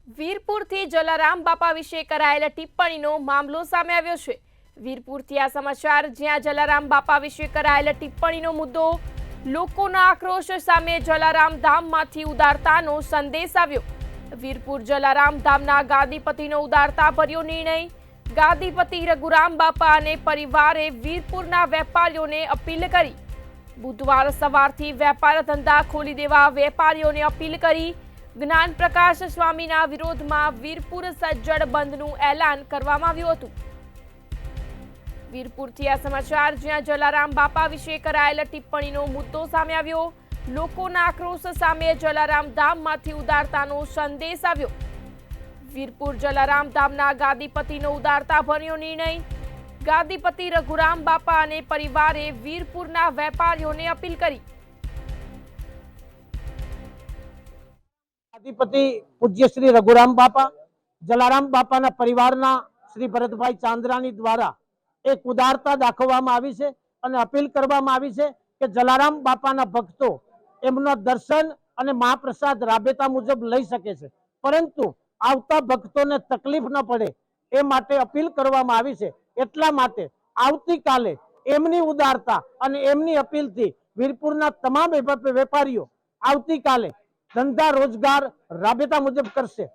વીરપુરથી જલારામ બાપા વિશે કરાયેલા ટિપ્પણીનો મામલો સામે આવ્યો છે। વીરપુરથી આ સમાચાર, જ્યાં જલારામ બાપા વિશે કરાયેલા ટિપ્પણીનો મુદ્દો લોકોના આક્રોશ સામે જલારામ ધામમાંથી ઉદારતાનો સંદેશ આવ્યો। વીરપુર જલારામ ધામના ગાદીપતિનો ઉદારતા ભર્યો નિર્ણય। ગાદીપતિ રઘુરામ બાપા અને પરિવારે વીરપુરના વેપારીઓને અપીલ કરી। બુધવાર સવારથી વેપાર ધંધા ખોલી દેવા વેપારીઓને અપીલ કરી। જ્ઞાન પ્રકાશ સ્વામીના વિરોધમાં વીરપુર સજ્જડ બંધનું એલાન કરવામાં આવ્યું હતું। વીરપુરથી આ સમાચાર, જ્યાં જલારામ બાપા વિશે કરાયેલા ટિપ્પણીનો મુદ્દો સામે આવ્યો। લોકોના આક્રોશ સામે જલારામ ધામમાંથી ઉદારતાનો સંદેશ આવ્યો। વીરપુર જલારામ ધામના ગાદીપતિનો ઉદારતા ભર્યો નિર્ણય। ગાદીપતિ રઘુરામ બાપા અને પરિવારે વીરપુરના વેપારીઓને અપીલ કરી। ગાદીપતિ પૂજ્ય શ્રી રઘુરામ બાપા, જલારામ બાપાના પરિવારના શ્રી ભરતભાઈ ચાંદ્રાની દ્વારા એક ઉદારતા દાખવવામાં આવી છે અને અપીલ કરવામાં આવી છે કે જલારામ બાપાના ભક્તો એમના દર્શન અને મહાપ્રસાદ રાબેતા મુજબ લઈ શકે છે, પરંતુ આવતા ભક્તોને તકલીફ ન પડે એ માટે અપીલ કરવામાં આવી છે। એટલા માટે આવતીકાલે એમની ઉદારતા અને એમની અપીલથી વીરપુરના તમામ વેપારીઓ આવતીકાલે ધંધા રોજગાર રાબેતા મુજબ કરશે।